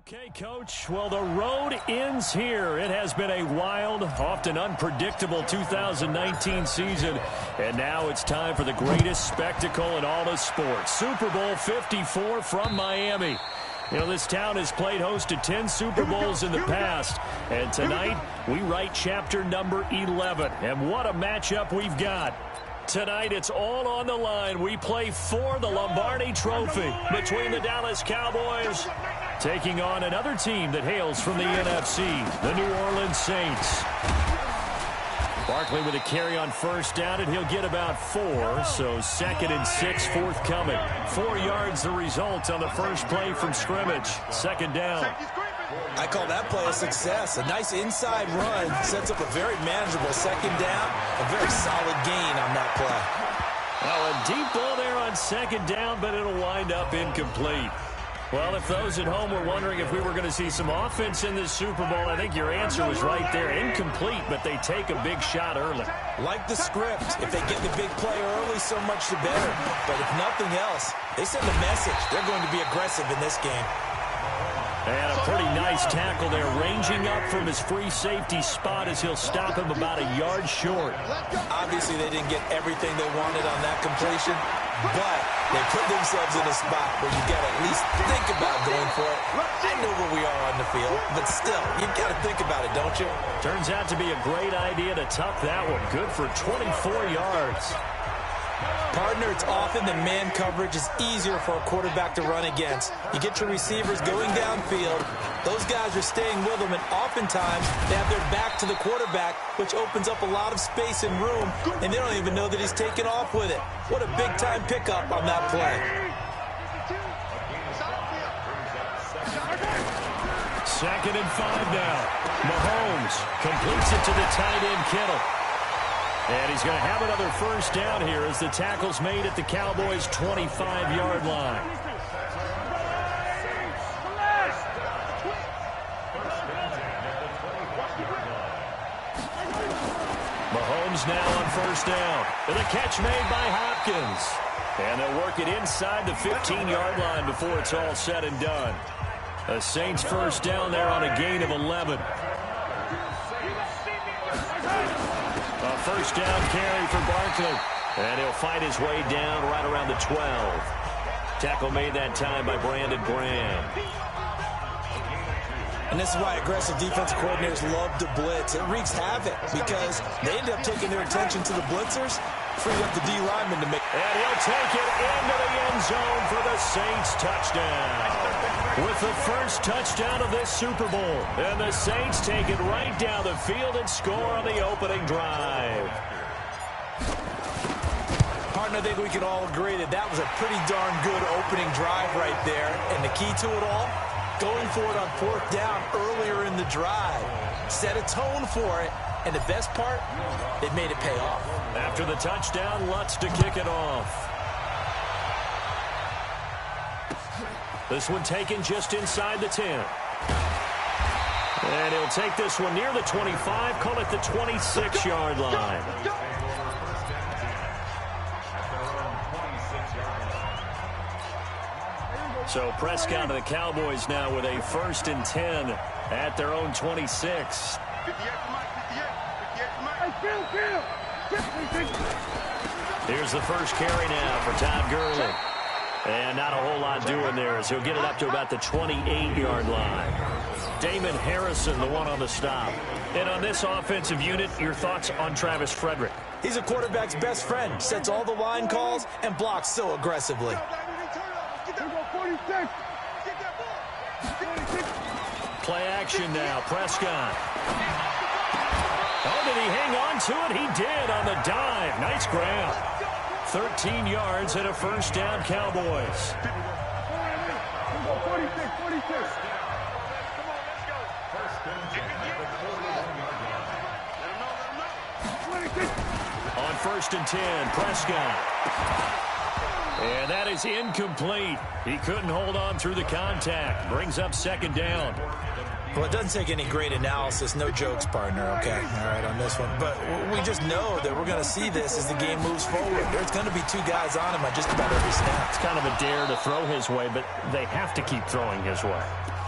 Okay, Coach. Well, the road ends here. It has been a wild, often unpredictable 2019 season. And now it's time for the greatest spectacle in all of sports. Super Bowl 54 from Miami. You know, this town has played host to 10 Super Bowls in the past. And tonight, we write chapter number 11. And what a matchup we've got. Tonight, it's all on the line. We play for the Lombardi Trophy between the Dallas Cowboys taking on another team that hails from the NFC, the New Orleans Saints. Barkley with a carry on first down, and he'll get about 4, so 2nd and 6 forthcoming. 4 yards the result on the first play from scrimmage. 2nd down. I call that play a success. A nice inside run sets up a very manageable 2nd down. A very solid gain on that play. Well, a deep ball there on 2nd down, but it'll wind up incomplete. Well, if those at home were wondering if we were going to see some offense in this Super Bowl, I think your answer was right there. Incomplete, but they take a big shot early. Like the script. If they get the big play early, so much the better. But if nothing else, they send a message. They're going to be aggressive in this game. And a pretty nice tackle there, ranging up from his free safety spot as he'll stop him about a yard short. Obviously, they didn't get everything they wanted on that completion, but they put themselves in a spot where you got to at least think about going for it. I know where we are on the field, but still, you got to think about it, don't you? Turns out to be a great idea to tuck that one. Good for 24 yards. Partner, it's often the man coverage is easier for a quarterback to run against. You get your receivers going downfield. Those guys are staying with them, and oftentimes they have their back to the quarterback, which opens up a lot of space and room, and they don't even know that he's taken off with it. What a big-time pickup on that play. 2nd and 5 now. Mahomes completes it to the tight end, Kittle. And he's going to have another first down here as the tackle's made at the Cowboys' 25-yard line. Mahomes now on first down. And the catch made by Hopkins. And they'll work it inside the 15-yard line before it's all said and done. The Saints first down there on a gain of 11. A first down carry for Barkley. And he'll fight his way down right around the 12. Tackle made that time by Brandon Graham. And this is why aggressive defensive coordinators love to blitz. It wreaks havoc because they end up taking their attention to the blitzers, freeing up the D lineman to make. And he'll take it into the end zone for the Saints touchdown. With the first touchdown of this Super Bowl. And the Saints take it right down the field and score on the opening drive. Partner, I think we can all agree that that was a pretty darn good opening drive right there. And the key to it all, going for it on 4th down earlier in the drive. Set a tone for it. And the best part, it made it pay off. After the touchdown, Lutz to kick it off. This one taken just inside the 10. And he'll take this one near the 25, call it the 26-yard line. So Prescott and the Cowboys now with a 1st and 10 at their own 26. Here's the first carry now for Todd Gurley. And not a whole lot doing there as he'll get it up to about the 28-yard line. Damon Harrison, the one on the stop. And on this offensive unit, your thoughts on Travis Frederick? He's a quarterback's best friend. Sets all the line calls and blocks so aggressively. Play action now. Prescott. Oh, did he hang on to it? He did on the dive. Nice grab. 13 yards and a first down, Cowboys. On 1st and 10, Prescott. And that is incomplete. He couldn't hold on through the contact. Brings up 2nd down. Well, it doesn't take any great analysis. No jokes, partner, okay? All right, on this one. But we just know that we're going to see this as the game moves forward. There's going to be 2 guys on him on just about every snap. It's kind of a dare to throw his way, but they have to keep throwing his way.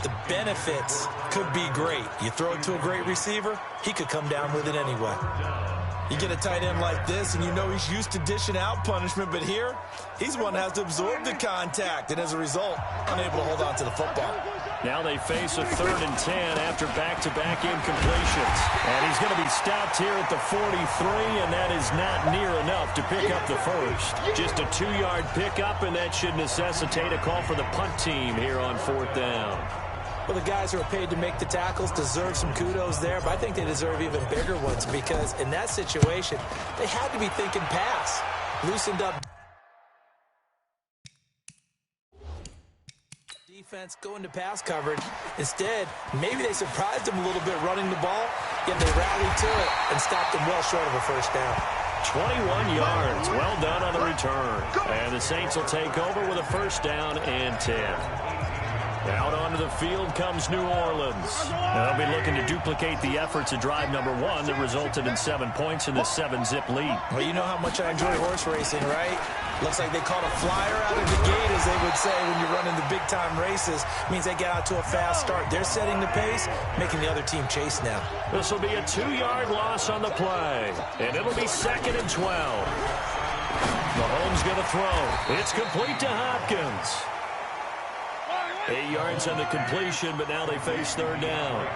the benefits could be great. You throw it to a great receiver, he could come down with it anyway. You get a tight end like this, and you know he's used to dishing out punishment, but here, he's the one that has to absorb the contact, and as a result, unable to hold on to the football. Now they face a 3rd and 10 after back-to-back incompletions. And he's going to be stopped here at the 43, and that is not near enough to pick up the first. Just a 2-yard pickup, and that should necessitate a call for the punt team here on 4th down. Well, the guys who are paid to make the tackles deserve some kudos there, but I think they deserve even bigger ones because in that situation, they had to be thinking pass. Loosened up defense, going to pass coverage. Instead, maybe they surprised him a little bit running the ball, yet they rallied to it and stopped him well short of a first down. 21 yards. Well done on the return. And the Saints will take over with a 1st down and 10. Out onto the field comes New Orleans. They'll be looking to duplicate the efforts of drive number 1 that resulted in 7 points in the 7-zip lead. Well, you know how much I enjoy horse racing, right? Looks like they caught a flyer out of the gate, as they would say when you're running the big-time races. Means they get out to a fast start. They're setting the pace, making the other team chase now. This will be a 2-yard loss on the play, and it'll be 2nd and 12. Mahomes going to throw. It's complete to Hopkins. 8 yards on the completion, but now they face 3rd down.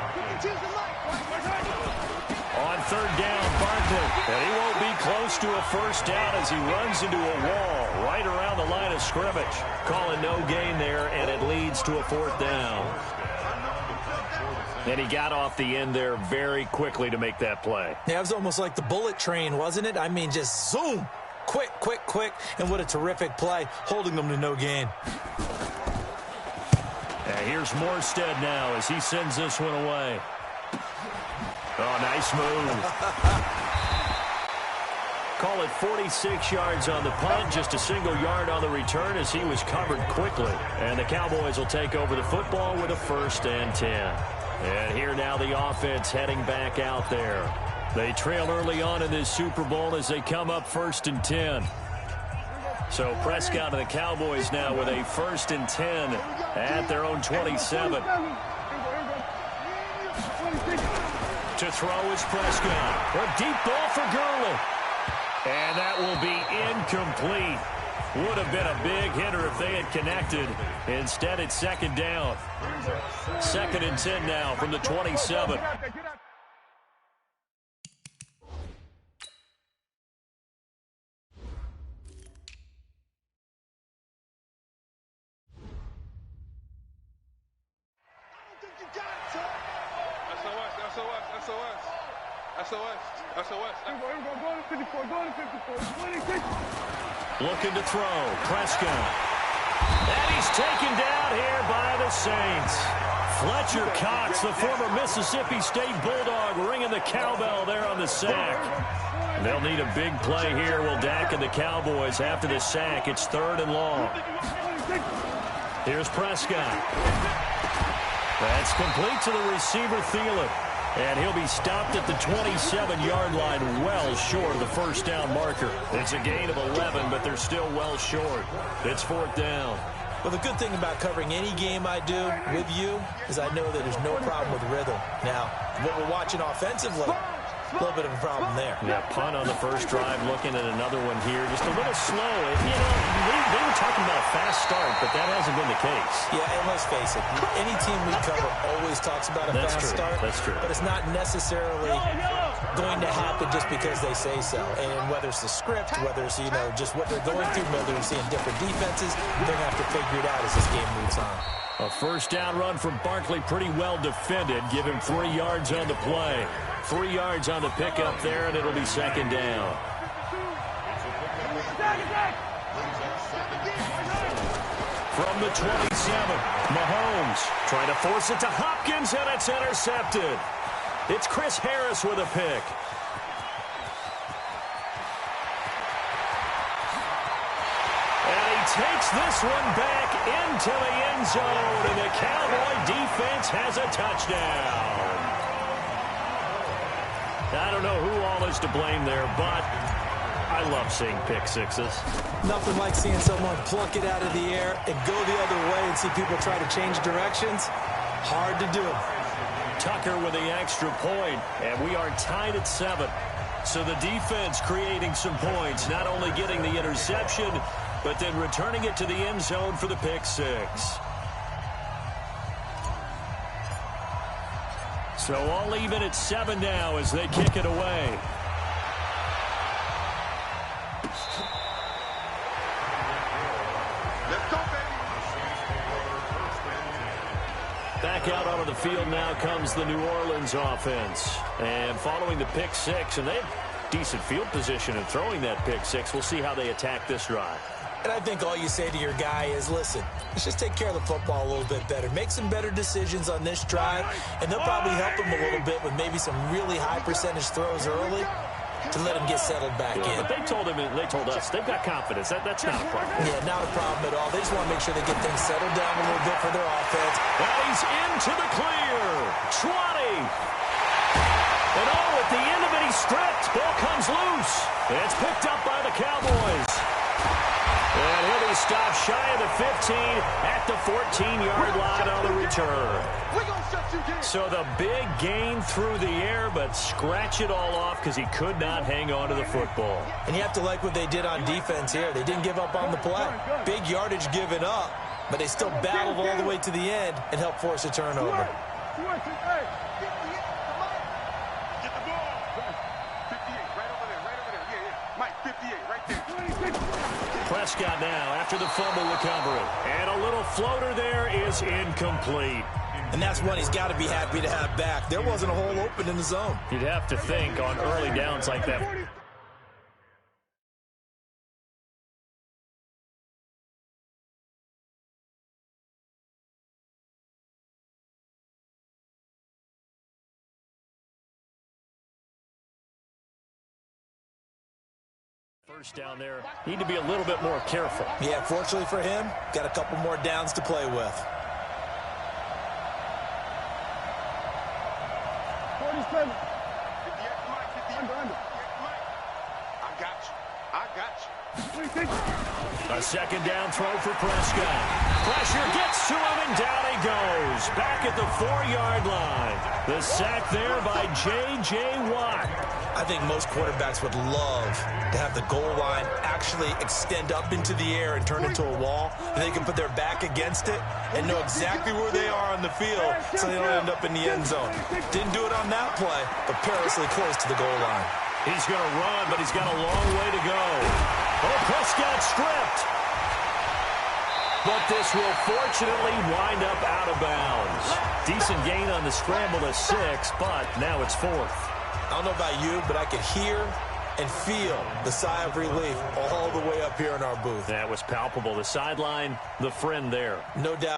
On 3rd down, Barkley. And he won't be close to a 1st down as he runs into a wall right around the line of scrimmage. Calling no gain there, and it leads to a 4th down. And he got off the end there very quickly to make that play. Yeah, it was almost like the bullet train, wasn't it? I mean, just zoom. Quick, quick, quick. And what a terrific play, holding them to no gain. And here's Morstead now as he sends this one away. Oh, nice move. Call it 46 yards on the punt, just a single yard on the return as he was covered quickly. And the Cowboys will take over the football with a 1st and 10. And here now the offense heading back out there. They trail early on in this Super Bowl as they come up 1st and 10. So Prescott and the Cowboys now with a 1st and 10 at their own 27. To throw is Prescott. A deep ball for Gurley. And that will be incomplete. Would have been a big hitter if they had connected. Instead, it's 2nd down. 2nd and 10 now from the 27. Looking to throw. Prescott. And he's taken down here by the Saints. Fletcher Cox, the former Mississippi State Bulldog, ringing the cowbell there on the sack. They'll need a big play here, will Dak and the Cowboys after the sack. It's 3rd and long. Here's Prescott. That's complete to the receiver, Thielen. And he'll be stopped at the 27-yard line, well short of the 1st down marker. It's a gain of 11, but they're still well short. It's 4th down. Well, the good thing about covering any game I do with you is I know that there's no problem with rhythm. Now, what we're watching offensively, a little bit of a problem there. Yeah, punt on the first drive, looking at another one here. Just a little slow. You know, they were talking about a fast start, but that hasn't been the case. Yeah, and let's face it, any team we cover always talks about a fast start. That's true. But it's not necessarily going to happen just because they say so. And whether it's the script, whether it's, you know, just what they're going through, whether they're seeing different defenses, they're going to have to figure it out as this game moves on. A 1st down run from Barkley, pretty well defended. Give him 3 yards on the play. 3 yards on the pickup there, and it'll be 2nd down. From the 27, Mahomes trying to force it to Hopkins, and it's intercepted. It's Chris Harris with a pick. And he takes this one back into the end zone, and the Cowboy defense has a touchdown. I don't know who all is to blame there, but I love seeing pick sixes. Nothing like seeing someone pluck it out of the air and go the other way and see people try to change directions. Hard to do. Tucker with the extra point, and we are tied at 7. So the defense creating some points, not only getting the interception, but then returning it to the end zone for the pick 6. So all even at 7 now as they kick it away. Back out onto the field now comes the New Orleans offense. And following the pick 6, and they have decent field position in throwing that pick 6. We'll see how they attack this drive. And I think all you say to your guy is, listen, let's just take care of the football a little bit better. Make some better decisions on this drive, and they'll probably help him a little bit with maybe some really high percentage throws early to let him get settled back in. But they told us, they've got confidence. That's not a problem. Yeah, not a problem at all. They just want to make sure they get things settled down a little bit for their offense. Now he's into the clear. 20. And at the end of it, he's stripped. Ball comes loose. It's picked up by the Cowboys. And he'll be stopped shy of the 15 at the 14-yard line on the return. So the big gain through the air, but scratch it all off because he could not hang on to the football. And you have to like what they did on defense here. They didn't give up on the play. Big yardage given up, but they still battled all the way to the end and helped force a turnover. Prescott now after the fumble recovery. And a little floater there is incomplete. And that's one he's got to be happy to have back. There wasn't a hole open in the zone. You'd have to think on early downs like that. First down there, need to be a little bit more careful. Yeah, fortunately for him, got a couple more downs to play with. 47. I got you. A second down throw for Prescott. Pressure gets to him, and down he goes. Back at the 4-yard line. The sack there by J.J. Watt. I think most quarterbacks would love to have the goal line actually extend up into the air and turn into a wall, and they can put their back against it and know exactly where they are on the field so they don't end up in the end zone. Didn't do it on that play, but perilously close to the goal line. He's going to run, but he's got a long way to go. Oh, Prescott stripped. But this will fortunately wind up out of bounds. Decent gain on the scramble to 6, but now it's 4th. I don't know about you, but I could hear and feel the sigh of relief all the way up here in our booth. That was palpable. The sideline, the friend there. No doubt.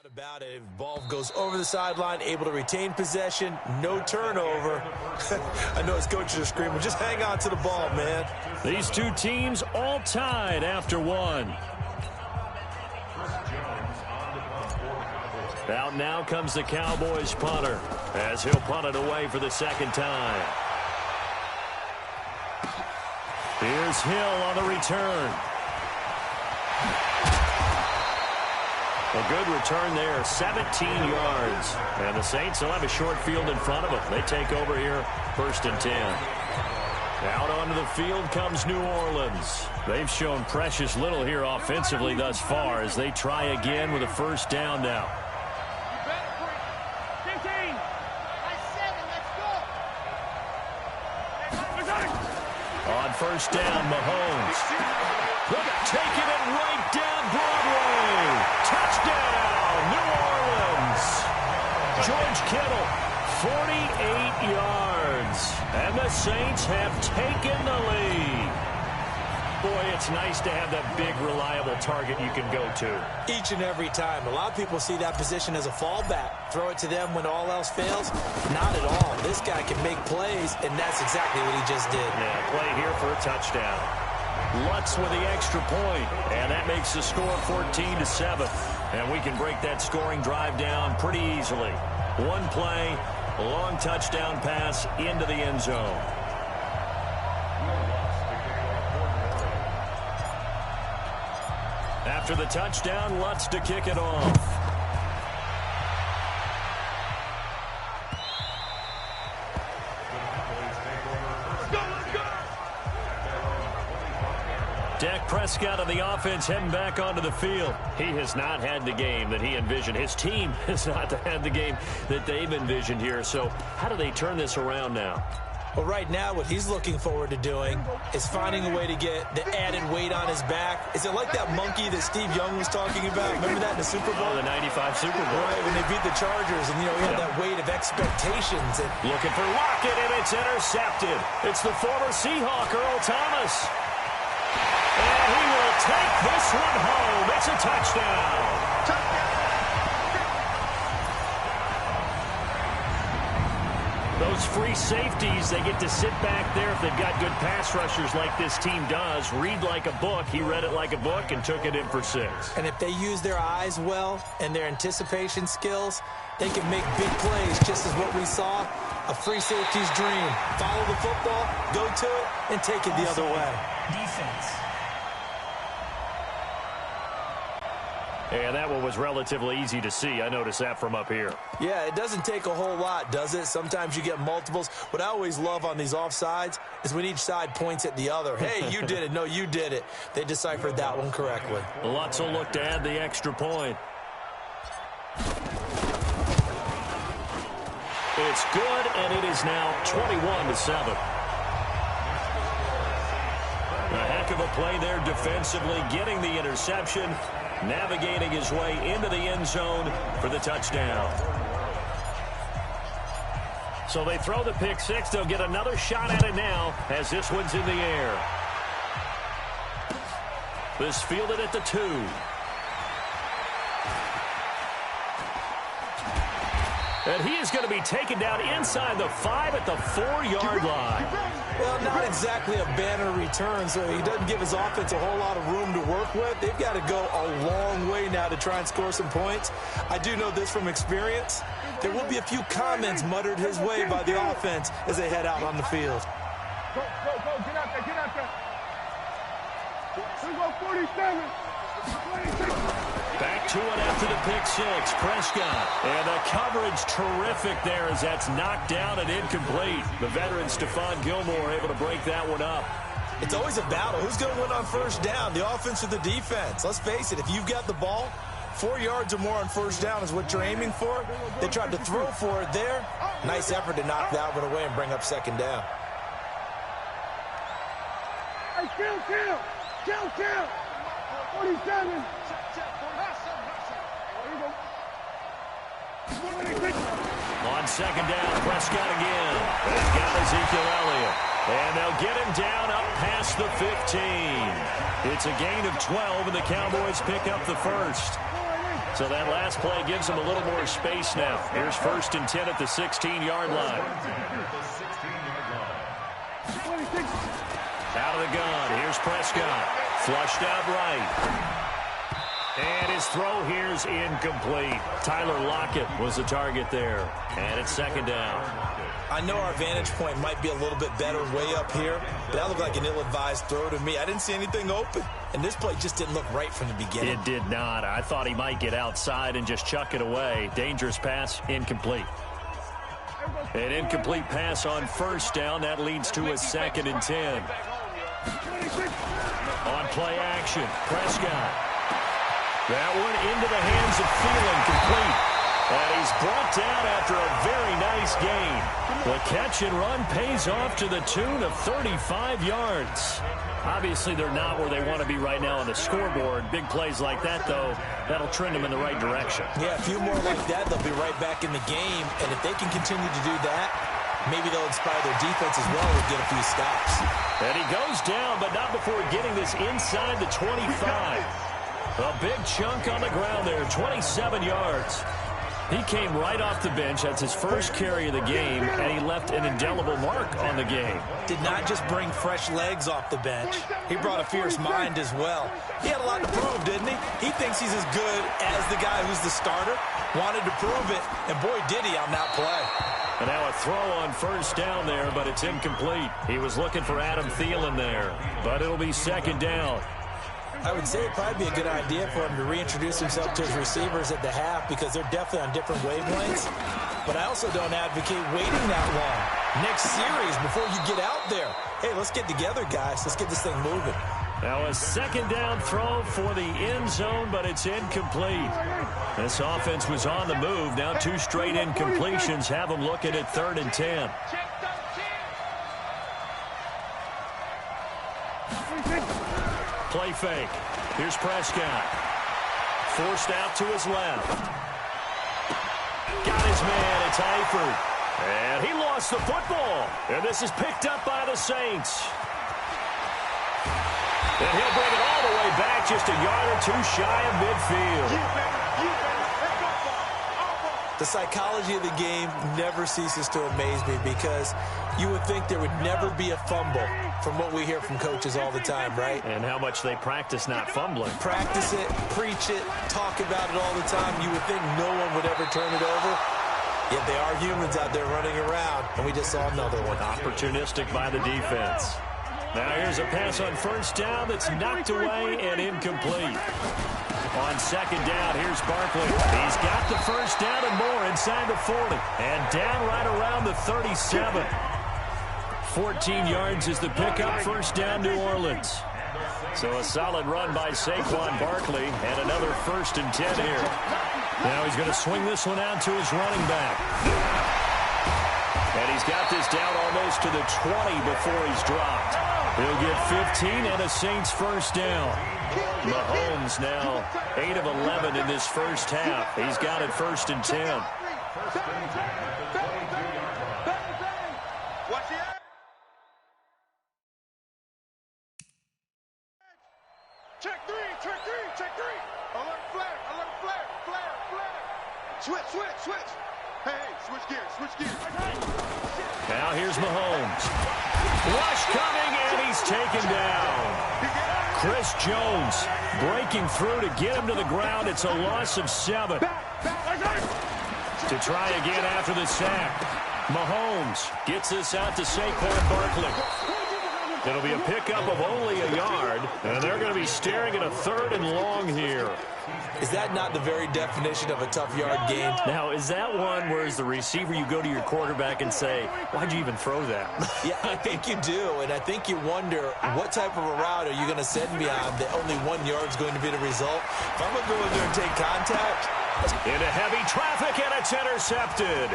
About it. Ball goes over the sideline, able to retain possession, no turnover. I know his coaches are screaming, just hang on to the ball, man. These two teams all tied after 1. Out now comes the Cowboys punter as he'll punt it away for the second time. Here's Hill on the return. A good return there, 17 yards. And the Saints will have a short field in front of them. They take over here, 1st and 10. Out onto the field comes New Orleans. They've shown precious little here offensively thus far as they try again with a first down now. On first down, Mahomes. Look, taking it right down Broadway. Touchdown, New Orleans. George Kittle, 48 yards. And the Saints have taken the lead. Boy, it's nice to have that big, reliable target you can go to. Each and every time. A lot of people see that position as a fallback. Throw it to them when all else fails. Not at all. This guy can make plays, and that's exactly what he just did. Yeah, play here for a touchdown. Lutz with the extra point, and that makes the score 14-7. And we can break that scoring drive down pretty easily. One play, a long touchdown pass into the end zone. After the touchdown, Lutz to kick it off. Dak Prescott on the offense heading back onto the field. He has not had the game that he envisioned. His team has not had the game that they've envisioned here. So how do they turn this around now? Well, right now, what he's looking forward to doing is finding a way to get the added weight on his back. Is it like that monkey that Steve Young was talking about? Remember that in the Super Bowl? Oh, the 95 Super Bowl. Right, when they beat the Chargers, and, he had that weight of expectations. And looking for Lockett, and it's intercepted. It's the former Seahawk, Earl Thomas. And he will take this one home. It's a touchdown. Those free safeties, they get to sit back there if they've got good pass rushers like this team does. Read like a book. He read it like a book and took it in for 6. And if they use their eyes well and their anticipation skills, they can make big plays, just as what we saw. A free safety's dream. Follow the football, go to it, and take it the other way. Defense. And that one was relatively easy to see. I noticed that from up here. Yeah, it doesn't take a whole lot, does it? Sometimes you get multiples. What I always love on these offsides is when each side points at the other. Hey, you did it. No, you did it. They deciphered that one correctly. Lutz will look to add the extra point. It's good, and it is now 21-7. A heck of a play there defensively, getting the interception, navigating his way into the end zone for the touchdown. So they throw the pick 6. They'll get another shot at it now as this one's in the air. This fielded at the 2. And he is going to be taken down inside the 5 at the 4-yard line. Well, not exactly a banner return, so he doesn't give his offense a whole lot of room to work with. They've got to go a long way now to try and score some points. I do know this from experience. There will be a few comments muttered his way by the offense as they head out on the field. Go, get out there, get out there. Here we go, 47. 26. Back to it after the pick 6. Prescott. And the coverage terrific there as that's knocked down and incomplete. The veteran Stephon Gilmore able to break that one up. It's always a battle. Who's going to win on first down, the offense or the defense? Let's face it, if you've got the ball, 4 yards or more on first down is what you're aiming for. They tried to throw for it there. Nice effort to knock that one away and bring up second down. Hey, kill. 47. On second down, Prescott again. They've got Ezekiel Elliott. And they'll get him down up past the 15. It's a gain of 12, and the Cowboys pick up the first. So that last play gives them a little more space now. Here's 1st and 10 at the 16-yard line. Out of the gun. Here's Prescott. Flushed out right. And his throw here's incomplete. Tyler Lockett was the target there. And it's second down. I know our vantage point might be a little bit better way up here, but that looked like an ill-advised throw to me. I didn't see anything open, and this play just didn't look right from the beginning. It did not. I thought he might get outside and just chuck it away. Dangerous pass, incomplete. An incomplete pass on first down. That leads to a 2nd and 10. On play action, Prescott. That one into the hands of Thielen, complete. And he's brought down after a very nice gain. The catch and run pays off to the tune of 35 yards. Obviously, they're not where they want to be right now on the scoreboard. Big plays like that, though, that'll trend them in the right direction. Yeah, a few more like that, they'll be right back in the game. And if they can continue to do that, maybe they'll inspire their defense as well to get a few stops. And he goes down, but not before getting this inside the 25. A big chunk on the ground there, 27 yards. He came right off the bench. That's his first carry of the game, and he left an indelible mark on the game. Did not just bring fresh legs off the bench. He brought a fierce mind as well. He had a lot to prove, didn't he? He thinks he's as good as the guy who's the starter. Wanted to prove it, and boy, did he on that play. And now a throw on first down there, but it's incomplete. He was looking for Adam Thielen there, but it'll be second down. I would say it'd probably be a good idea for him to reintroduce himself to his receivers at the half because they're definitely on different wavelengths. But I also don't advocate waiting that long. Next series, before you get out there. Hey, let's get together, guys. Let's get this thing moving. Now a second down throw for the end zone, but it's incomplete. This offense was on the move. Now 2 straight incompletions have them looking at 3rd and 10. Play fake. Here's Prescott. Forced out to his left. Got his man. It's Eifert. And he lost the football. And this is picked up by the Saints. And he'll bring it all the way back, just a yard or 2 shy of midfield. The psychology of the game never ceases to amaze me because you would think there would never be a fumble from what we hear from coaches all the time, right? And how much they practice not fumbling. Practice it, preach it, talk about it all the time. You would think no one would ever turn it over. Yet they are humans out there running around, and we just saw another one. Opportunistic by the defense. Now here's a pass on first down that's knocked away and incomplete. On second down, here's Barkley. He's got the first down and more inside the 40. And down right around the 37. 14 yards is the pickup. First down, New Orleans. So a solid run by Saquon Barkley and another 1st and 10 here. Now he's going to swing this one out to his running back. And he's got this down almost to the 20 before he's dropped. He'll get 15 and a Saints first down. Mahomes now 8 of 11 in this first half. He's got it 1st and 10. Check three. Alert flag. Switch. Hey, switch gears. Now here's Mahomes. Rush coming, and he's taken down. Chris Jones breaking through to get him to the ground. It's a loss of 7. To try again after the sack. Mahomes gets this out to Saquon Barkley. It'll be a pickup of only a yard, and they're going to be staring at a 3rd and long here. Is that not the very definition of a tough yard gain? Now, is that one where as the receiver you go to your quarterback and say, why'd you even throw that? Yeah, I think you do, and I think you wonder what type of a route are you going to send me on that only 1 yard's going to be the result? If I'm going to go in there and take contact. Into heavy traffic, and it's intercepted.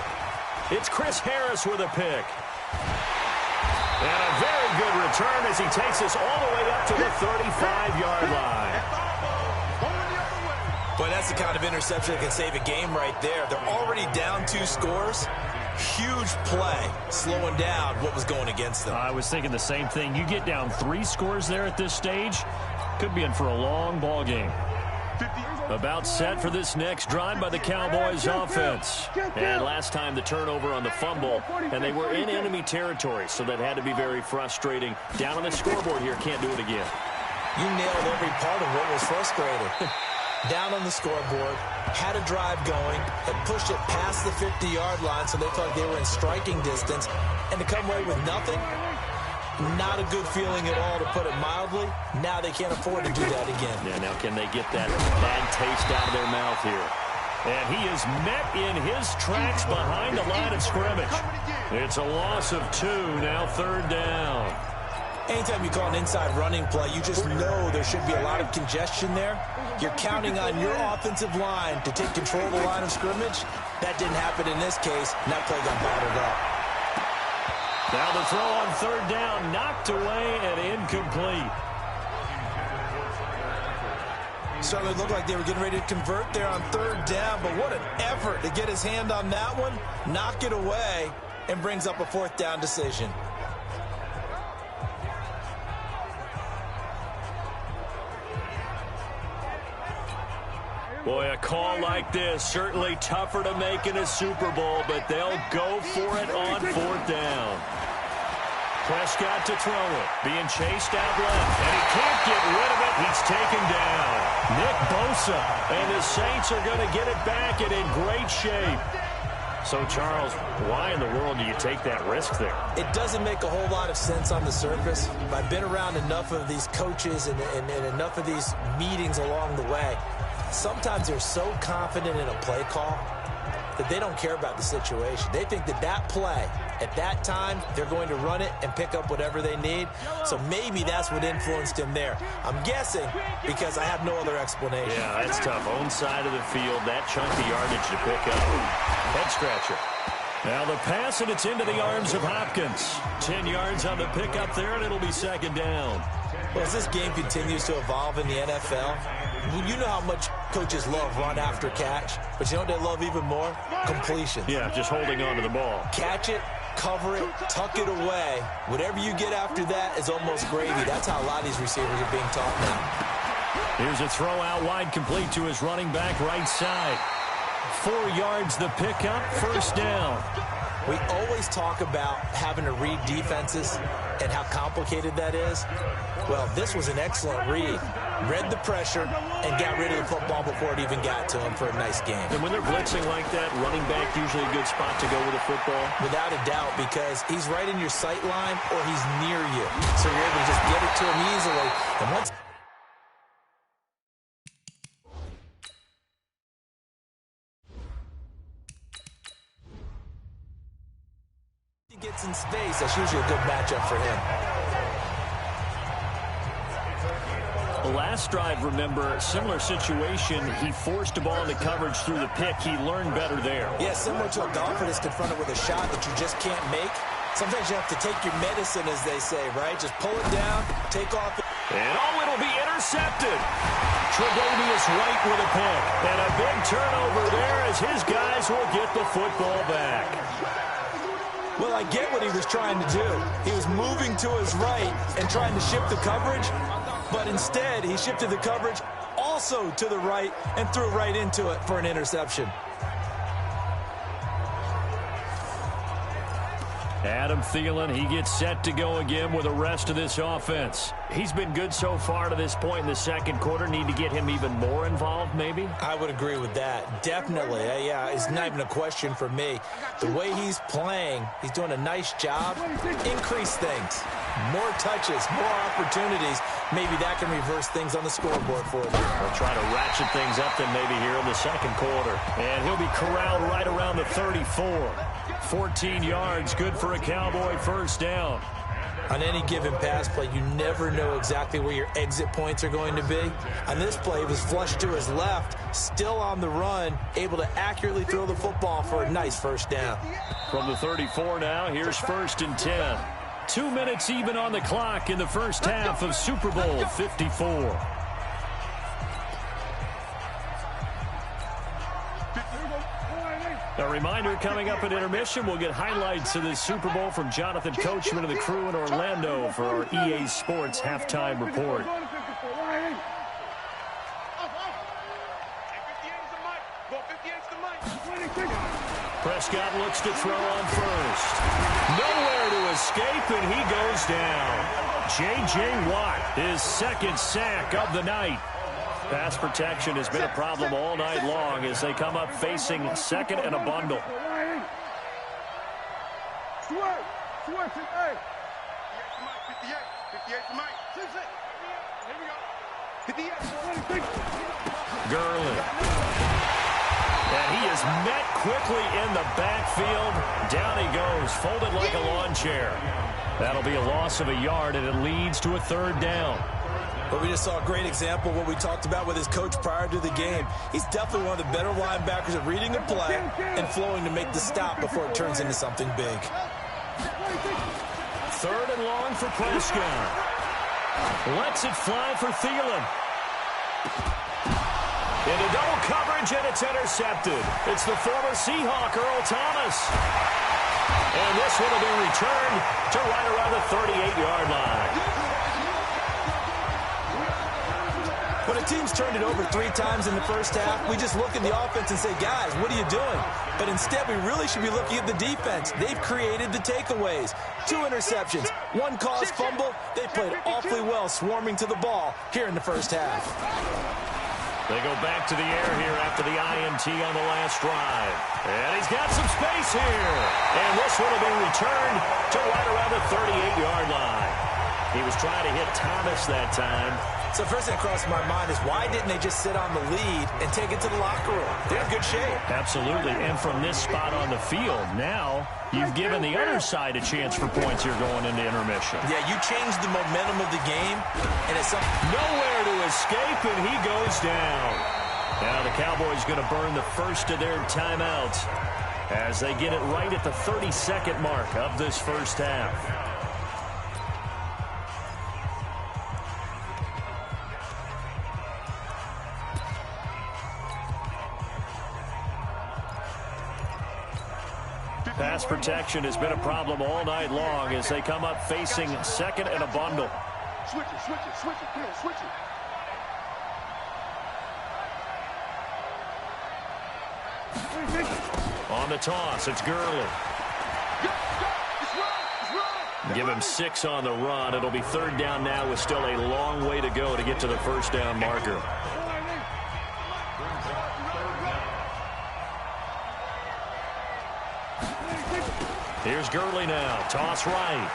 It's Chris Harris with a pick. And a very good return as he takes us all the way up to the 35-yard line. Boy, that's the kind of interception that can save a game right there. They're already down 2 scores. Huge play, slowing down what was going against them. I was thinking the same thing. You get down 3 scores there at this stage, could be in for a long ball game. About set for this next drive by the Cowboys offense. And last time the turnover on the fumble, and they were in enemy territory, so that had to be very frustrating. Down on the scoreboard here, can't do it again. You nailed every part of what was frustrating. Down on the scoreboard, had a drive going, had pushed it past the 50-yard line, so they thought they were in striking distance, and to come away with nothing, not a good feeling at all, to put it mildly. Now they can't afford to do that again. Yeah, now can they get that bad taste out of their mouth here? And he is met in his tracks behind the line of scrimmage. It's a loss of 2, now 3rd down. Anytime you call an inside running play, you just know there should be a lot of congestion there. You're counting on your offensive line to take control of the line of scrimmage. That didn't happen in this case, and that play got bottled up. Now the throw on 3rd down, knocked away and incomplete. Certainly looked like they were getting ready to convert there on 3rd down, but what an effort to get his hand on that one, knock it away, and brings up a 4th down decision. Boy, a call like this, certainly tougher to make in a Super Bowl, but they'll go for it on 4th down. Prescott to throw it, being chased out left, and he can't get rid of it. He's taken down. Nick Bosa, and the Saints are going to get it back and in great shape. So, Charles, why in the world do you take that risk there? It doesn't make a whole lot of sense on the surface. I've been around enough of these coaches and enough of these meetings along the way. Sometimes they're so confident in a play call that they don't care about the situation. They think that that play, at that time, they're going to run it and pick up whatever they need. So maybe that's what influenced him there. I'm guessing because I have no other explanation. Yeah, that's tough. Own side of the field, that chunky yardage to pick up. Head scratcher. Now the pass, and it's into the arms of Hopkins. 10 yards on the pickup there, and it'll be 2nd down. Well, as this game continues to evolve in the NFL, you know how much coaches love run after catch, but you know what they love even more? Completion. Yeah, just holding on to the ball. Catch it, cover it, tuck it away. Whatever you get after that is almost gravy. That's how a lot of these receivers are being taught now. Here's a throw out wide, complete to his running back right side. 4 yards the pickup, 1st down. We always talk about having to read defenses and how complicated that is. Well, this was an excellent read. Read the pressure and got rid of the football before it even got to him for a nice game. And when they're blitzing like that, running back usually a good spot to go with a football? Without a doubt, because he's right in your sight line or he's near you. So you're able to just get it to him easily. And once he gets in space, that's usually a good matchup for him. The last drive, remember, similar situation. He forced a ball into coverage through the pick. He learned better there. Yeah, similar to a golfer that's confronted with a shot that you just can't make. Sometimes you have to take your medicine, as they say, right? Just pull it down, take off. And it'll be intercepted. Tre'Davious White with a pick. And a big turnover there as his guys will get the football back. Well, I get what he was trying to do. He was moving to his right and trying to shift the coverage. But instead, he shifted the coverage also to the right and threw right into it for an interception. Adam Thielen, he gets set to go again with the rest of this offense. He's been good so far to this point in the 2nd quarter. Need to get him even more involved, maybe? I would agree with that. Definitely. Yeah, it's not even a question for me. The way he's playing, he's doing a nice job. Increase things. More touches, more opportunities. Maybe that can reverse things on the scoreboard for them. They'll try to ratchet things up then maybe here in the 2nd quarter. And he'll be corralled right around the 34. 14 yards, good for a Cowboy 1st down. On any given pass play, you never know exactly where your exit points are going to be. On this play, he was flushed to his left, still on the run, able to accurately throw the football for a nice 1st down. From the 34 now, here's 1st and 10. 2 minutes even on the clock in the first half of Super Bowl 54. A reminder, coming up at intermission, we'll get highlights of this Super Bowl from Jonathan Coachman and the crew in Orlando for our EA Sports halftime report. Prescott looks to throw on first. Nowhere to escape, and he goes down. J.J. Watt, his 2nd sack of the night. Pass protection has been a problem all night long as they come up facing 2nd and a bundle. Gurley. And he is met quickly in the backfield. Down he goes, folded like a lawn chair. That'll be a loss of a yard, and it leads to a 3rd down. But we just saw a great example of what we talked about with his coach prior to the game. He's definitely one of the better linebackers at reading a play and flowing to make the stop before it turns into something big. 3rd and long for Prescott. Lets it fly for Thielen. Into double coverage, and it's intercepted. It's the former Seahawk, Earl Thomas. And this one will be returned to right around the 38-yard line. What a Both teams turned it over 3 times in the first half. We just look at the offense and say, guys, what are you doing? But instead, we really should be looking at the defense. They've created the takeaways. 2 interceptions, 1 caused fumble. They played awfully well swarming to the ball here in the first half. They go back to the air here after the INT on the last drive. And he's got some space here. And this one will be returned to right around the 38-yard line. He was trying to hit Thomas that time. So first thing that crossed my mind is why didn't they just sit on the lead and take it to the locker room? They're in good shape. Absolutely. And from this spot on the field, now you've given the other side a chance for points here going into intermission. Yeah, you changed the momentum of the game, and it's nowhere to escape, and he goes down. Now the Cowboys going to burn the first of their timeouts as they get it right at the 32nd mark of this first half. Pass protection has been a problem all night long as they come up facing second and a bundle. Switch it, switch it, switch it, come on, switch it. On the toss, it's Gurley. Give him 6 on the run. It'll be 3rd down now with still a long way to go to get to the first down marker. Here's Gurley now. Toss right.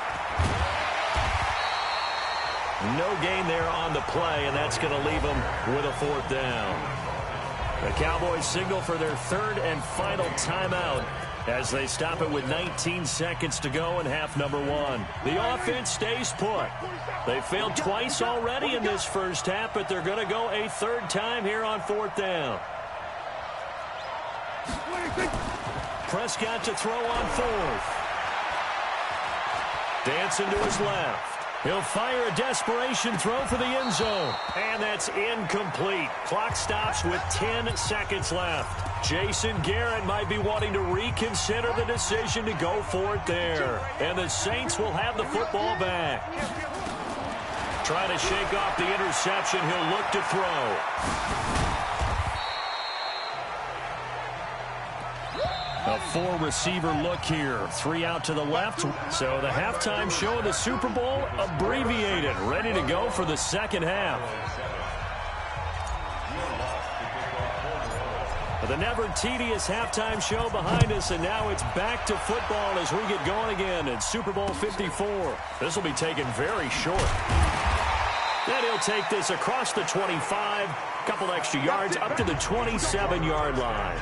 No gain there on the play, and that's going to leave them with a 4th down. The Cowboys signal for their 3rd and final timeout as they stop it with 19 seconds to go in half number 1. The offense stays put. They failed twice already in this first half, but they're going to go a 3rd time here on 4th down. Prescott to throw on 4th. Dancing to his left. He'll fire a desperation throw for the end zone. And that's incomplete. Clock stops with 10 seconds left. Jason Garrett might be wanting to reconsider the decision to go for it there. And the Saints will have the football back. Trying to shake off the interception. He'll look to throw. A 4-receiver look here. 3 out to the left. So the halftime show of the Super Bowl abbreviated. Ready to go for the second half. The never tedious halftime show behind us, and now it's back to football as we get going again in Super Bowl 54. This will be taken very short. Then he'll take this across the 25, a couple extra yards up to the 27-yard line.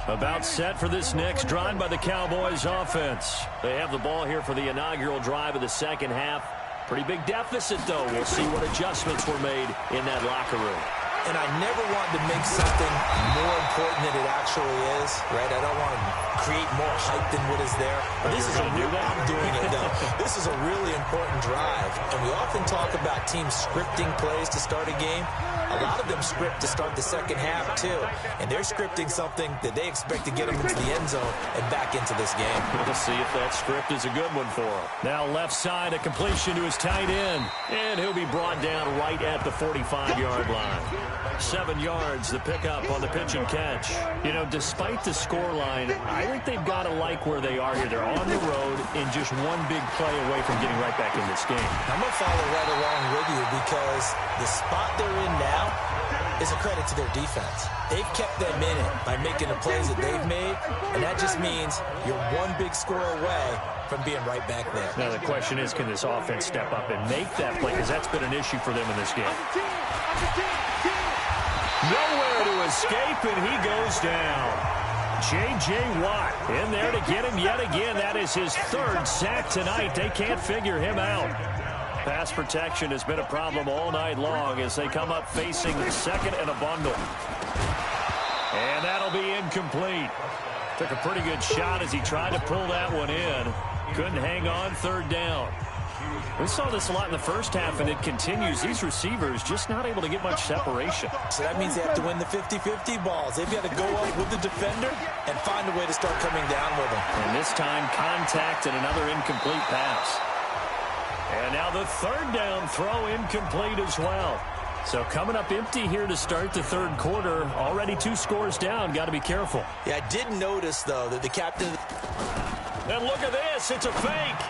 About set for this next drive by the Cowboys offense. They have the ball here for the inaugural drive of the second half. Pretty big deficit, though. We'll see what adjustments were made in that locker room. And I never want to make something more important than it actually is, right? I don't want to create more hype than what is there. But this is I'm doing it, though. This is a really important drive. And we often talk about teams scripting plays to start a game. A lot of them script to start the second half, too. And they're scripting something that they expect to get them into the end zone and back into this game. We'll see if that script is a good one for him. Now left side, a completion to his tight end. And he'll be brought down right at the 45-yard line. 7 yards, the pickup on the pitch and catch. You know, despite the scoreline, I think they've got to like where they are here. They're on the road and just one big play away from getting right back in this game. I'm going to follow right along with you because the spot they're in now is a credit to their defense. They've kept them in it by making the plays that they've made, and that just means you're one big score away from being right back there. Now the question is, can this offense step up and make that play? Because that's been an issue for them in this game. Nowhere to escape, and he goes down. J.J. Watt in there to get him yet again. That is his 3rd sack tonight. They can't figure him out. Pass protection has been a problem all night long as they come up facing second and a bundle. And that'll be incomplete. Took a pretty good shot as he tried to pull that one in. Couldn't hang on 3rd down. We saw this a lot in the first half, and it continues. These receivers just not able to get much separation. So that means they have to win the 50-50 balls. They've got to go up with the defender and find a way to start coming down with them. And this time, contact and another incomplete pass. And now the third down throw incomplete as well. So coming up empty here to start the third quarter. Already 2 scores down. Got to be careful. Yeah, I did notice, though, that the captain... And look at this. It's a fake.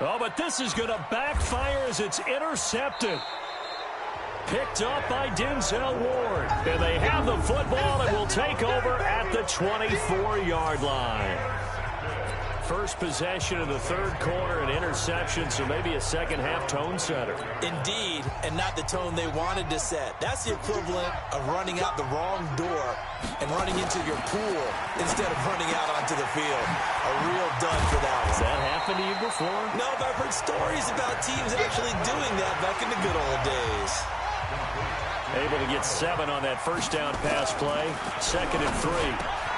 Oh, but this is going to backfire as it's intercepted. Picked up by Denzel Ward. And they have the football and will take over at the 24-yard line. First possession of the third quarter, an interception, so maybe a second-half tone setter. Indeed, and not the tone they wanted to set. That's the equivalent of running out the wrong door and running into your pool instead of running out onto the field. A real dud for that one. Has that happened to you before? No, but I've heard stories about teams actually doing that back in the good old days. Able to get 7 on that first down pass play. 2nd and 3.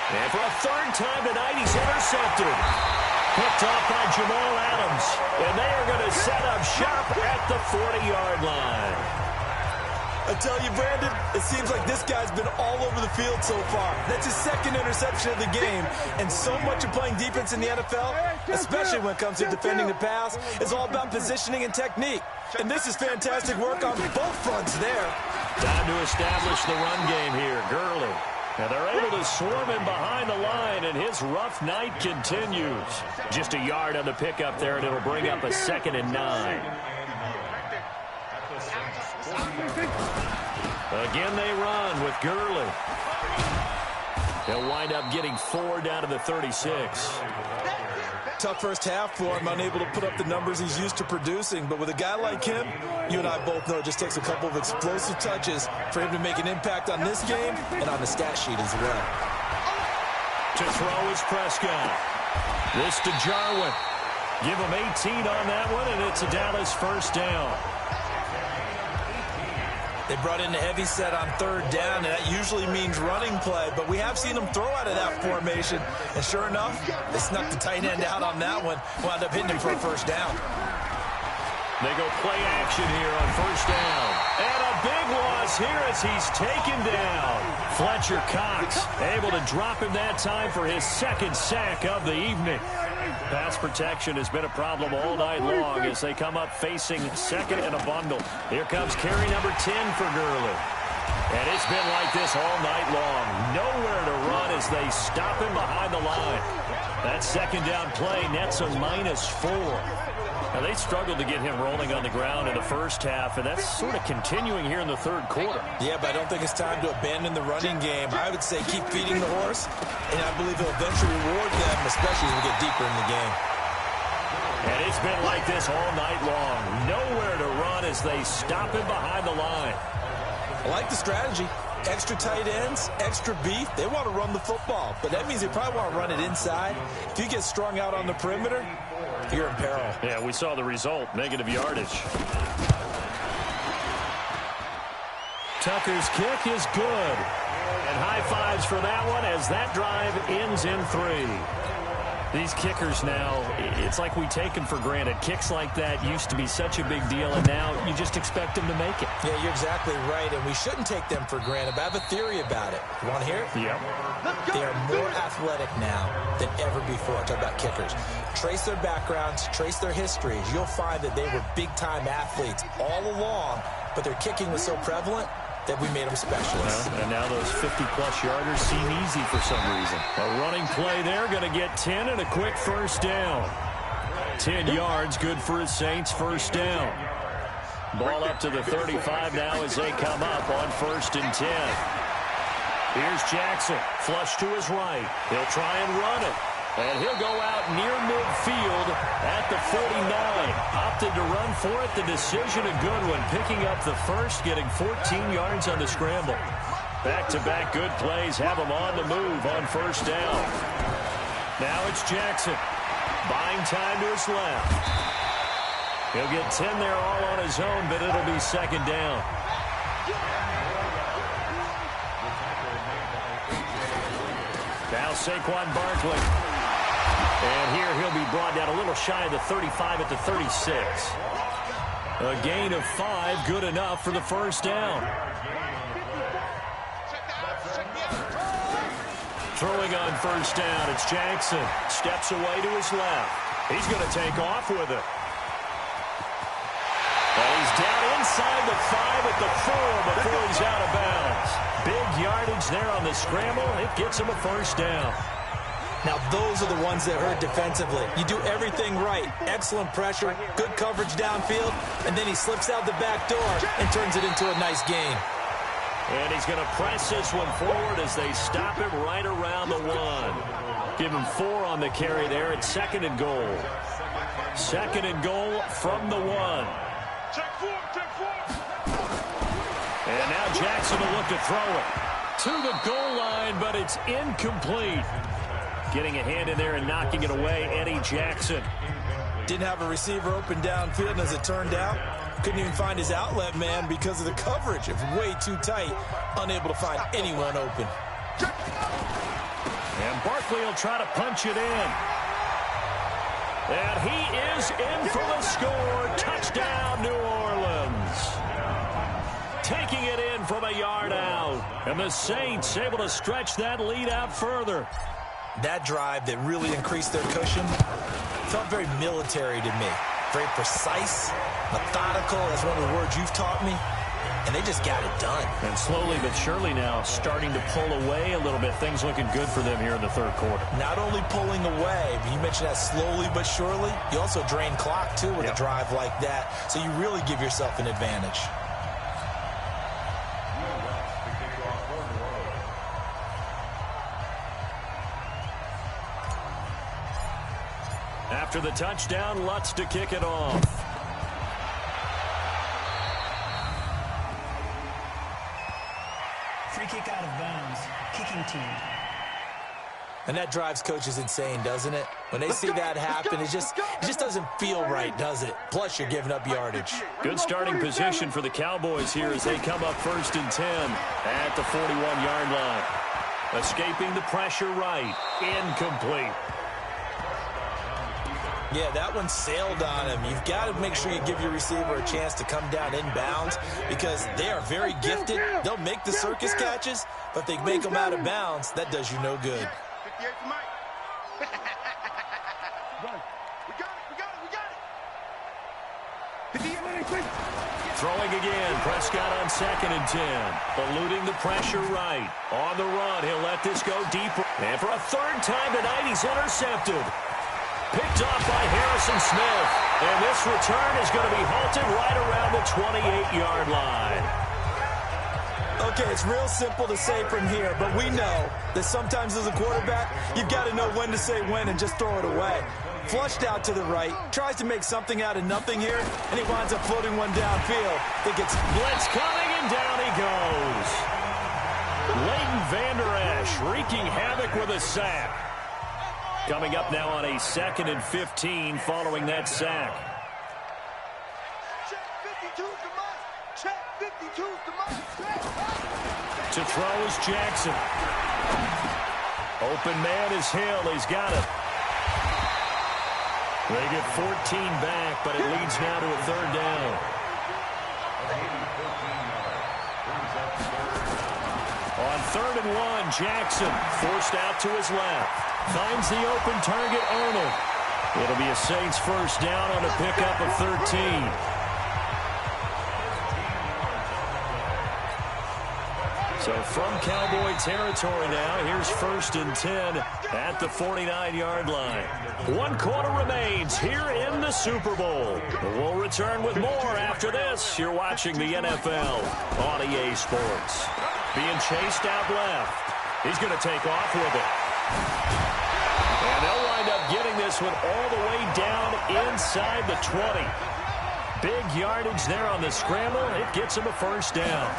And for a third time tonight, he's intercepted. Picked off by Jamal Adams. And they are going to set up shop at the 40-yard line. I tell you, Brandon, it seems like this guy's been all over the field so far. That's his 2nd interception of the game. And so much of playing defense in the NFL, especially when it comes to defending the pass, is all about positioning and technique. And this is fantastic work on both fronts there. Time to establish the run game here. Gurley. Now they're able to swarm him behind the line, and his rough night continues. Just a yard on the pickup there, and it'll bring up a 2nd and 9. Again they run with Gurley. They'll wind up getting 4 down to the 36. Tough first half for him, unable to put up the numbers he's used to producing. But with a guy like him, you and I both know it just takes a couple of explosive touches for him to make an impact on this game and on the stat sheet as well. To throw is Prescott. This to Jarwin. Give him 18 on that one, and it's a Dallas first down. They brought in a heavy set on 3rd down, and that usually means running play, but we have seen them throw out of that formation. And sure enough, they snuck the tight end out on that one, wound up hitting him for a first down. They go play action here on first down. And a big loss here as he's taken down. Fletcher Cox able to drop him that time for his 2nd sack of the evening. Pass protection has been a problem all night long as they come up facing 2nd and a bundle. Here comes carry number 10 for Gurley. And it's been like this all night long. Nowhere to run as they stop him behind the line. That 2nd down play nets a -4. Now, they struggled to get him rolling on the ground in the first half, and that's sort of continuing here in the third quarter. Yeah, but I don't think it's time to abandon the running game. I would say keep feeding the horse, and I believe he'll eventually reward them, especially as we get deeper in the game. And it's been like this all night long. Nowhere to run as they stop him behind the line. I like the strategy. Extra tight ends, extra beef. They want to run the football, but that means they probably want to run it inside. If you get strung out on the perimeter, you're in peril. Yeah, we saw the result, negative yardage. Tucker's kick is good. And high fives for that one as that drive ends in 3. These kickers now, it's like we take them for granted. Kicks like that used to be such a big deal, and now you just expect them to make it. Yeah, you're exactly right, and we shouldn't take them for granted, but I have a theory about it. You want to hear it? Yep. They are more athletic now than ever before. Talk about kickers. Trace their backgrounds, trace their histories. You'll find that they were big-time athletes all along, but their kicking was so prevalent that we made them specialists. And now those 50-plus yarders seem easy for some reason. A running play there, going to get 10 and a quick first down. 10 yards, good for his Saints first down. Ball up to the 35 now as they come up on 1st and 10. Here's Jackson, flush to his right. He'll try and run it. And he'll go out near midfield at the 49. Opted to run for it. The decision, a good one. Picking up the first, getting 14 yards on the scramble. Back-to-back good plays have him on the move on first down. Now it's Jackson. Buying time to his left. He'll get 10 there all on his own, but it'll be 2nd down. Now Saquon Barkley. And here he'll be brought down a little shy of the 35 at the 36. A gain of 5, good enough for the first down. Throwing on first down, it's Jackson. Steps away to his left. He's going to take off with it. And he's down inside the 5 at the 4 before he's out of bounds. Big yardage there on the scramble. It gets him a first down. Now, those are the ones that hurt defensively. You do everything right. Excellent pressure, good coverage downfield, and then he slips out the back door and turns it into a nice gain. And he's going to press this one forward as they stop him right around the 1. Give him 4 on the carry there at 2nd and goal. 2nd and goal from the 1. And now Jackson will look to throw it to the goal line, but it's incomplete. Getting a hand in there and knocking it away, Eddie Jackson. Didn't have a receiver open downfield, and as it turned out, couldn't even find his outlet man because of the coverage. It was way too tight, unable to find anyone open. And Barkley will try to punch it in. And he is in for the score. Touchdown, New Orleans. Taking it in from a yard out. And the Saints able to stretch that lead out further. That drive that really increased their cushion felt very military to me. Very precise, methodical. That's one of the words you've taught me. And they just got it done. And slowly but surely now starting to pull away a little bit. Things looking good for them here in the third quarter. Not only pulling away, but you mentioned that slowly but surely. You also drain clock, too, with a drive like that. So you really give yourself an advantage. After the touchdown, Lutz to kick it off. Free kick out of bounds. Kicking team. And that drives coaches insane, doesn't it? When they see that happen, it just doesn't feel right, does it? Plus, you're giving up yardage. Good starting position for the Cowboys here as they come up 1st and 10 at the 41-yard line. Escaping the pressure right. Incomplete. Yeah, that one sailed on him. You've got to make sure you give your receiver a chance to come down inbounds because they are very gifted. They'll make the circus catches, but if they make them out of bounds, that does you no good. Throwing again. Prescott on 2nd and 10. Eluding the pressure right. On the run, he'll let this go deeper. And for a 3rd time tonight, he's intercepted. Picked off by Harrison Smith. And this return is going to be halted right around the 28-yard line. Okay, it's real simple to say from here, but we know that sometimes as a quarterback, you've got to know when to say when and just throw it away. Flushed out to the right, tries to make something out of nothing here, and he winds up floating one downfield. Think it's blitz coming, and down he goes. Leighton Vander Esch wreaking havoc with a sack. Coming up now on a 2nd and 15 following that sack. To throw is Jackson. Open man is Hill. He's got it. They get 14 back, but it leads now to a 3rd down. On 3rd and 1, Jackson forced out to his left. Finds the open target, Arnold. It'll be a Saints first down on a pickup of 13. So from Cowboy territory now, here's 1st and 10 at the 49-yard line. 1 quarter remains here in the Super Bowl. We'll return with more after this. You're watching the NFL on EA Sports. Being chased out left. He's going to take off with it. And they'll wind up getting this one all the way down inside the 20. Big yardage there on the scramble. It gets him a first down.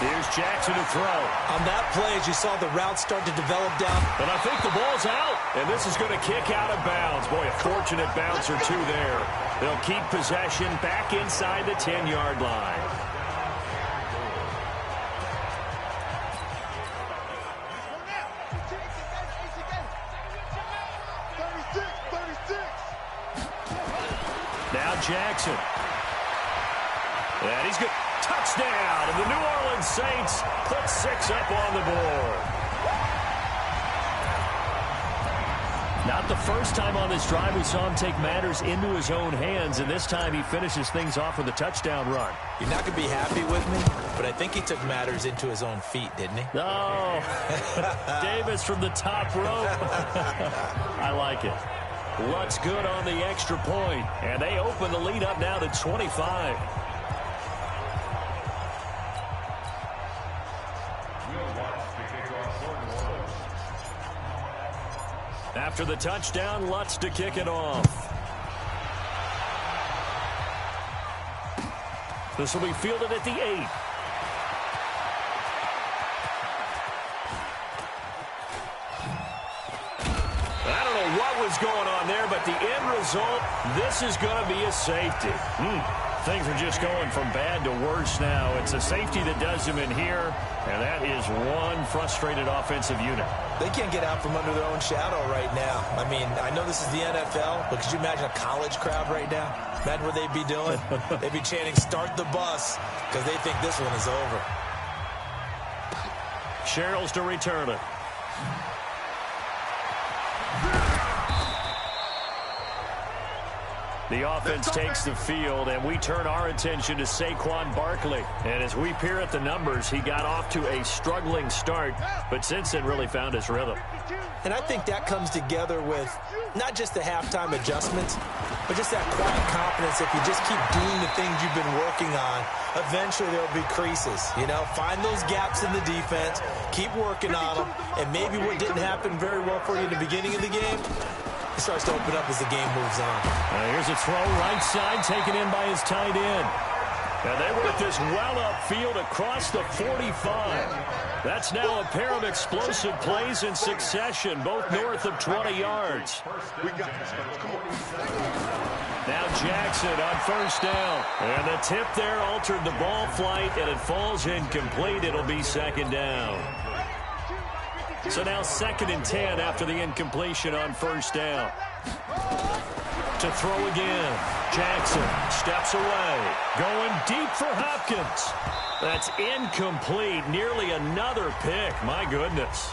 Here's Jackson to throw. On that play, as you saw the route start to develop down. And I think the ball's out. And this is going to kick out of bounds. Boy, a fortunate bounce or two there. They'll keep possession back inside the 10-yard line. Jackson. And he's good. Touchdown. And the New Orleans Saints put 6 up on the board. Not the first time on this drive we saw him take matters into his own hands, and this time he finishes things off with a touchdown run. You're not going to be happy with me, but I think he took matters into his own feet, didn't he? Oh, Davis from the top rope. I like it. Lutt's good on the extra point, and they open the lead up now to 25. After the touchdown, Lutz to kick it off. This will be fielded at the 8. I don't know what was going on there, but the end result, this is going to be a safety. Things are just going from bad to worse now. It's a safety that does him in here, and that is one frustrated offensive unit. They can't get out from under their own shadow right now. I mean, I know this is the NFL, but could you imagine a college crowd right now? Imagine what they'd be doing. They'd be chanting, "Start the bus," because they think this one is over. Sherrills to return it. The offense takes the field, and we turn our attention to Saquon Barkley. And as we peer at the numbers, he got off to a struggling start, but since then really found his rhythm. And I think that comes together with not just the halftime adjustments, but just that quiet confidence. If you just keep doing the things you've been working on, eventually there will be creases. You know, find those gaps in the defense, keep working on them, and maybe what didn't happen very well for you in the beginning of the game, it starts to open up as the game moves on. Here's a throw right side taken in by his tight end. And they work this well upfield across the 45. That's now a pair of explosive plays in succession, both north of 20 yards. Now Jackson on first down. And the tip there altered the ball flight, and it falls incomplete. It'll be second down. So now 2nd and 10 after the incompletion on first down. To throw again. Jackson steps away. Going deep for Hopkins. That's incomplete. Nearly another pick. My goodness.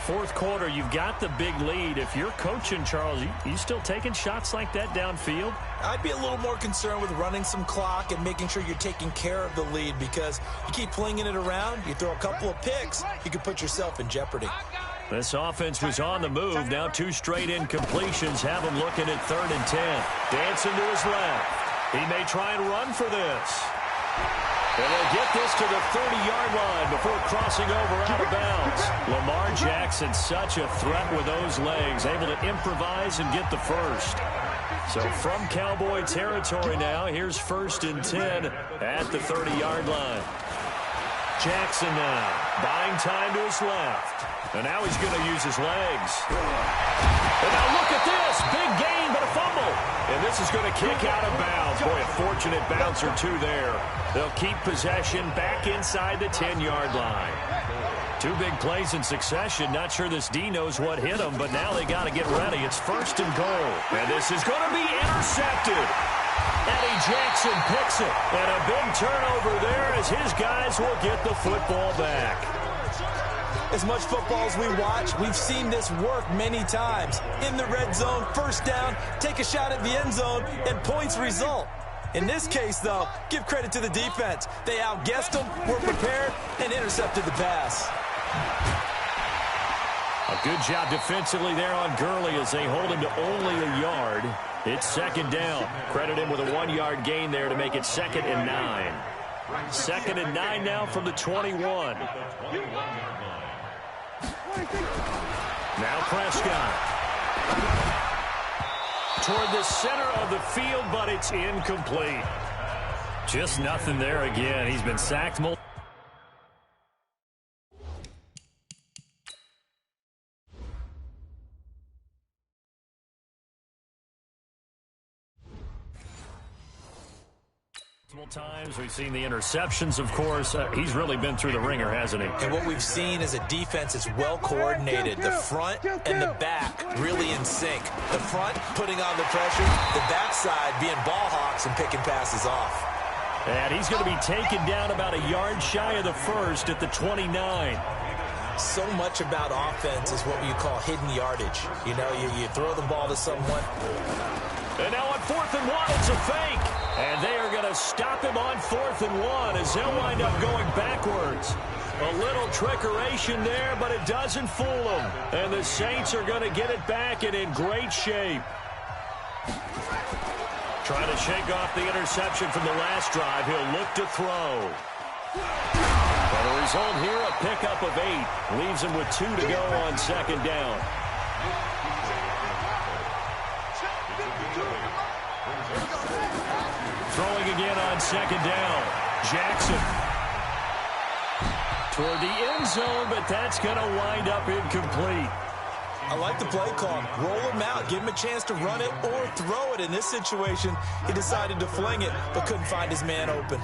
Fourth quarter, you've got the big lead. If you're coaching, Charles, you still taking shots like that downfield? I'd be a little more concerned with running some clock and making sure you're taking care of the lead, because you keep flinging it around, you throw a couple of picks, you could put yourself in jeopardy. This offense was on the move. Now 2 straight incompletions have him looking at 3rd and 10. Dancing to his left. He may try and run for this. And they'll get this to the 30-yard line before crossing over out of bounds. Lamar Jackson, such a threat with those legs, able to improvise and get the first. So from Cowboy territory now, here's 1st and 10 at the 30-yard line. Jackson now, buying time to his left. And now he's going to use his legs. And now look at this. Big gain, but a fumble. And this is going to kick out of bounds. Boy, a fortunate bounce or two there. They'll keep possession back inside the 10-yard line. 2 big plays in succession. Not sure this D knows what hit him, but now they got to get ready. It's 1st and goal. And this is going to be intercepted. Eddie Jackson picks it. And a big turnover there as his guys will get the football back. As much football as we watch, we've seen this work many times. In the red zone, first down, take a shot at the end zone, and points result. In this case, though, give credit to the defense. They outguessed them, were prepared, and intercepted the pass. A good job defensively there on Gurley as they hold him to only a yard. It's 2nd down. Credit him with a 1-yard gain there to make it 2nd and 9. 2nd and 9 now from the 21. Now Prescott. Toward the center of the field, but it's incomplete. Just nothing there again. He's been sacked multiple. Multiple times we've seen the interceptions, of course. He's really been through the ringer, hasn't he? And what we've seen is a defense that's well coordinated. The front and the back really in sync. The front putting on the pressure, the backside being ball hawks and picking passes off. And he's going to be taken down about a yard shy of the first at the 29. So much about offense is what you call hidden yardage. You know, you throw the ball to someone. And now on 4th and 1, it's a fake. And they are going to stop him on 4th and 1 as he'll wind up going backwards. A little trickeration there, but it doesn't fool them. And the Saints are going to get it back and in great shape. Trying to shake off the interception from the last drive. He'll look to throw. And the result here, a pickup of 8. Leaves him with 2 to go on 2nd down. Throwing again on 2nd down. Jackson. Toward the end zone, but that's going to wind up incomplete. I like the play call. Roll him out. Give him a chance to run it or throw it. In this situation, he decided to fling it, but couldn't find his man open.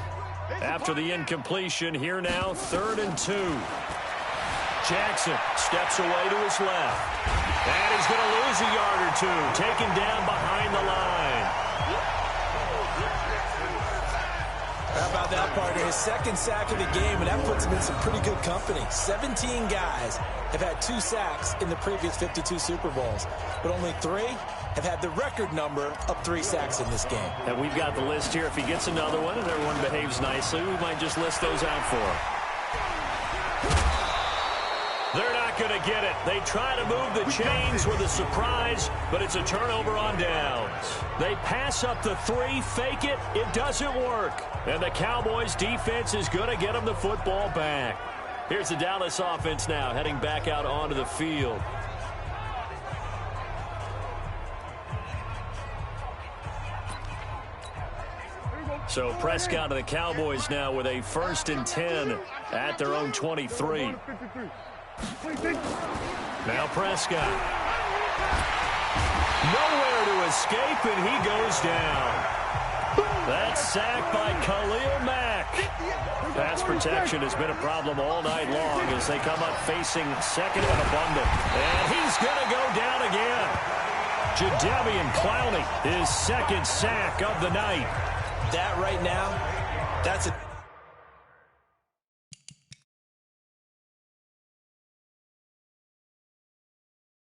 After the incompletion, here now, 3rd and 2. Jackson steps away to his left. And he's going to lose a yard or 2. Taken down behind the line. How about that, partner? His 2nd sack of the game, and that puts him in some pretty good company. 17 guys have had 2 sacks in the previous 52 Super Bowls, but only 3 have had the record number of 3 sacks in this game. And we've got the list here. If he gets another one and everyone behaves nicely, we might just list those out for him. They're not going to get it. They try to move the chains with a surprise, but it's a turnover on downs. They pass up the 3, fake it. It doesn't work. And the Cowboys defense is going to get them the football back. Here's the Dallas offense now, heading back out onto the field. So Prescott of the Cowboys now with a 1st and 10 at their own 23. Now Prescott. Nowhere to escape, and he goes down. That's sacked by Khalil Mack. Pass protection has been a problem all night long as they come up facing 2nd and a bundle. And he's going to go down again. Jadeveon Clowney, his 2nd sack of the night. That right now, that's a